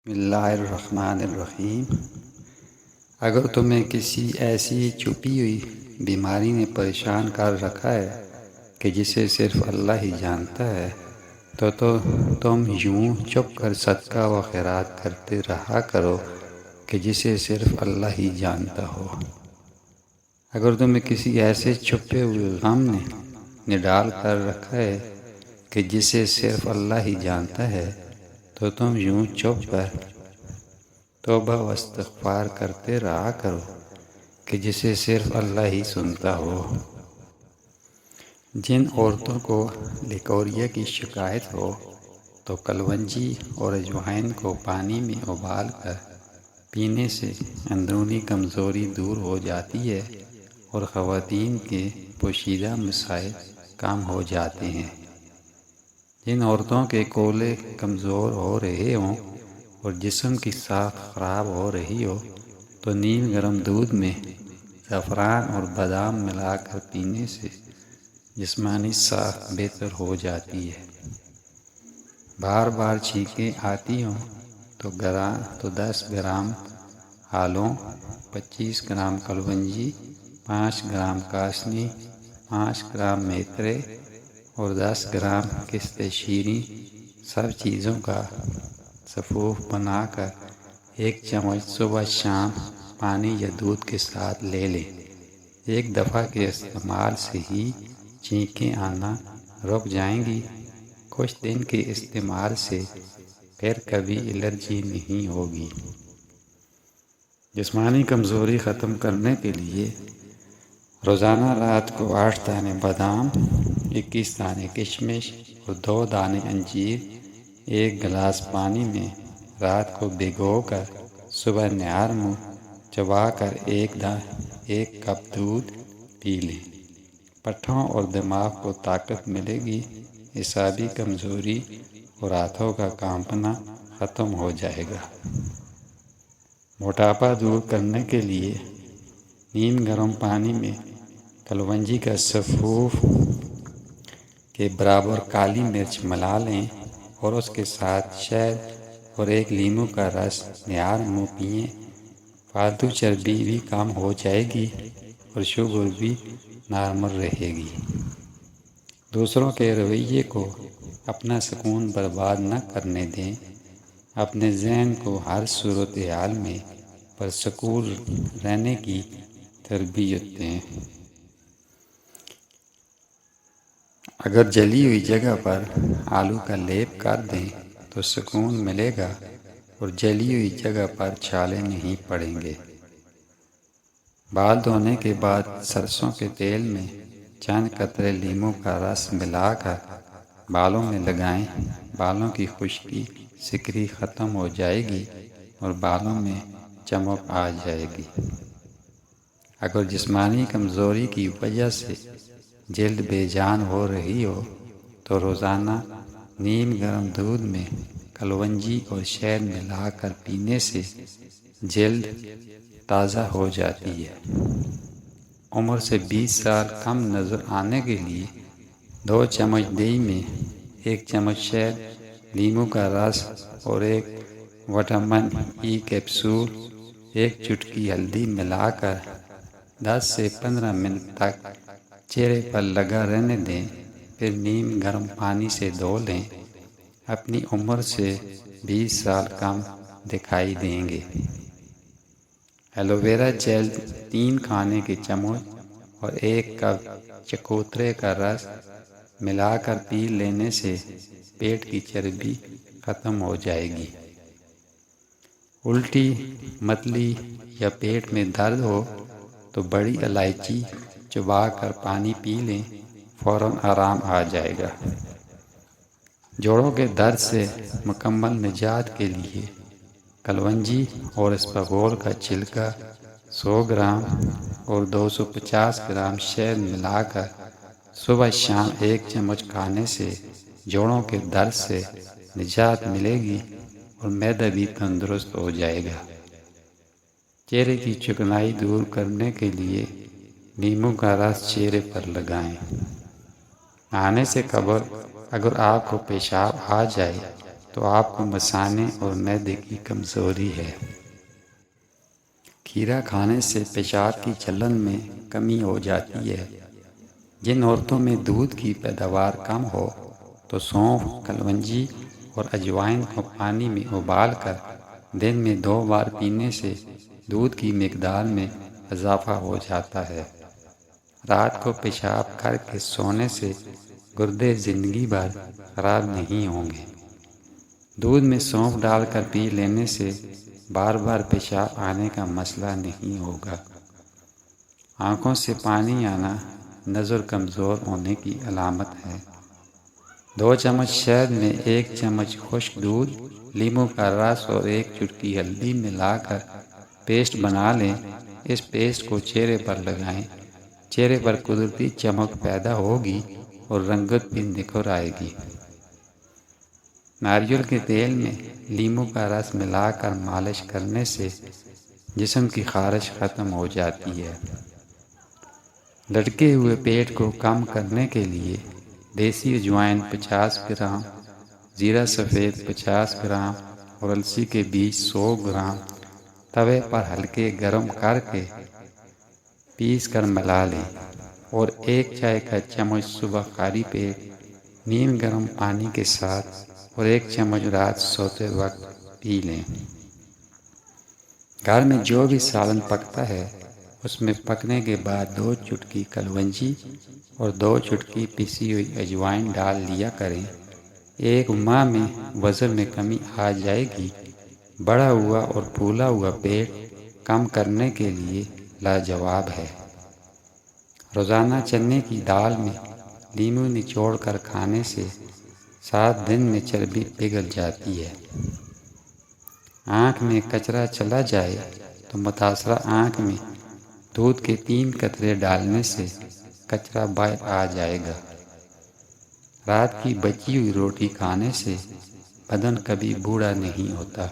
بسم اللہ الرحمن الرحیم۔ اگر تمہیں کسی ایسی چھپی ہوئی بیماری نے پریشان کر رکھا ہے کہ جسے صرف اللہ ہی جانتا ہے تو تم یوں چپ کر صدقہ و خیرات کرتے رہا کرو کہ جسے صرف اللہ ہی جانتا ہو۔ اگر تمہیں کسی ایسے چھپے ہوئے غم نے نڈال کر رکھا ہے کہ جسے صرف اللہ ہی جانتا ہے تو تم یوں چپ کر توبہ و استغفار کرتے رہا کرو کہ جسے صرف اللہ ہی سنتا ہو۔ جن عورتوں کو لیکوریا کی شکایت ہو تو کلونجی اور اجوائن کو پانی میں ابال کر پینے سے اندرونی کمزوری دور ہو جاتی ہے اور خواتین کے پوشیدہ مسائل کم ہو جاتے ہیں۔ جن عورتوں کے کولے کمزور ہو رہے ہوں اور جسم کی ساخت خراب ہو رہی ہو تو نیم گرم دودھ میں زعفران اور بادام ملا کر پینے سے جسمانی ساخت بہتر ہو جاتی ہے۔ بار بار چھینکیں آتی ہوں تو 10 گرام آلوں، 25 گرام کلونجی، 5 گرام کاسنی، 5 گرام میتھرے اور 10 گرام قسط شیریں سب چیزوں کا سفوف بنا کر 1 چمچ صبح شام پانی یا دودھ کے ساتھ لے لیں۔ ایک دفعہ کے استعمال سے ہی چھینکیں آنا رک جائیں گی۔ کچھ دن کے استعمال سے پھر کبھی الرجی نہیں ہوگی۔ جسمانی کمزوری ختم کرنے کے لیے روزانہ رات کو 8 دانے بادام، 21 دانے کشمش اور 2 دانے انجیر 1 گلاس پانی میں رات کو بھگو کر صبح نہار منہ چبا کر 1 کپ دودھ پی لیں۔ پٹھوں اور دماغ کو طاقت ملے گی، اعصابی کمزوری اور ہاتھوں کا کانپنا ختم ہو جائے گا۔ موٹاپا دور کرنے کے لیے نیم گرم پانی میں کلونجی کا سفوف کے برابر کالی مرچ ملا لیں اور اس کے ساتھ شہد اور 1 لیموں کا رس نہار منہ پئیں۔ فالتو چربی بھی کم ہو جائے گی اور شوگر بھی نارمل رہے گی۔ دوسروں کے رویے کو اپنا سکون برباد نہ کرنے دیں۔ اپنے ذہن کو ہر صورتحال میں پرسکون رہنے کی تربیت دیں۔ اگر جلی ہوئی جگہ پر آلو کا لیپ کر دیں تو سکون ملے گا اور جلی ہوئی جگہ پر چھالے نہیں پڑیں گے۔ بال دھونے کے بعد سرسوں کے تیل میں چند قطرے لیموں کا رس ملا کر بالوں میں لگائیں۔ بالوں کی خشکی سکری ختم ہو جائے گی اور بالوں میں چمک آ جائے گی۔ اگر جسمانی کمزوری کی وجہ سے جلد بے جان ہو رہی ہو تو روزانہ نیم گرم دودھ میں کلونجی اور شہد ملا کر پینے سے جلد تازہ ہو جاتی ہے۔ عمر سے 20 سال کم نظر آنے کے لیے 2 چمچ دہی میں 1 چمچ شہد، لیموں کا رس اور 1 وٹامن ای کیپسول، 1 چٹکی ہلدی ملا کر 10 سے 15 منٹ تک چہرے پر لگا رہنے دیں، پھر نیم گرم پانی سے دھو لیں۔ اپنی عمر سے 20 سال کم دکھائی دیں گے۔ ایلو ویرا جیل 3 کھانے کے چمچ اور 1 کپ چکوترے کا رس ملا کر پی لینے سے پیٹ کی چربی ختم ہو جائے گی۔ الٹی، متلی یا پیٹ میں درد ہو تو بڑی الائچی چبا کر پانی پی لیں، فوراً آرام آ جائے گا۔ جوڑوں کے درد سے مکمل نجات کے لیے کلونجی اور اسپغول کا چھلکا 100 گرام اور 250 گرام شہد ملا کر صبح شام 1 چمچ کھانے سے جوڑوں کے درد سے نجات ملے گی اور معدہ بھی تندرست ہو جائے گا۔ چہرے کی چکنائی دور کرنے کے لیے لیموں کا رس چہرے پر لگائیں۔ نہانے سے قبل اگر آپ کو پیشاب آ جائے تو آپ کو مثانے اور معدے کی کمزوری ہے۔ کھیرا کھانے سے پیشاب کی جلن میں کمی ہو جاتی ہے۔ جن عورتوں میں دودھ کی پیداوار کم ہو تو سونف، کلونجی اور اجوائن کو پانی میں ابال کر دن میں 2 بار پینے سے دودھ کی مقدار میں اضافہ ہو جاتا ہے۔ رات کو پیشاب کر کے سونے سے گردے زندگی بھر خراب نہیں ہوں گے۔ دودھ میں سونف ڈال کر پی لینے سے بار بار پیشاب آنے کا مسئلہ نہیں ہوگا۔ آنکھوں سے پانی آنا نظر کمزور ہونے کی علامت ہے۔ 2 چمچ شہد میں 1 چمچ خشک دودھ، لیموں کا رس اور 1 چٹکی ہلدی ملا کر پیسٹ بنا لیں۔ اس پیسٹ کو چہرے پر لگائیں۔ چہرے پر قدرتی چمک پیدا ہوگی اور رنگت بھی نکھر آئے گی۔ ناریل کے تیل میں لیموں کا رس ملا کر مالش کرنے سے جسم کی خارش ختم ہو جاتی ہے۔ لٹکے ہوئے پیٹ کو کم کرنے کے لیے دیسی اجوائن 50 گرام، زیرہ سفید 50 گرام اور السی کے بیج 100 گرام توے پر ہلکے گرم کر کے پیس کر ملا لیں اور 1 چائے کا چمچ صبح خالی پیٹ نیم گرم پانی کے ساتھ اور 1 چمچ رات سوتے وقت پی لیں۔ گھر میں جو بھی سالن پکتا ہے اس میں پکنے کے بعد 2 چٹکی کلونجی اور 2 چٹکی پسی ہوئی اجوائن ڈال لیا کریں۔ 1 ماہ میں وزن میں کمی آ جائے گی۔ بڑھا ہوا اور پھولا ہوا پیٹ کم کرنے کے لیے لاجواب ہے۔ روزانہ چنے کی دال میں لیموں نچوڑ کر کھانے سے 7 دن میں چربی پگھل جاتی ہے۔ آنکھ میں کچرا چلا جائے تو متاثرہ آنکھ میں دودھ کے 3 قطرے ڈالنے سے کچرا باہر آ جائے گا۔ رات کی بچی ہوئی روٹی کھانے سے بدن کبھی بوڑھا نہیں ہوتا۔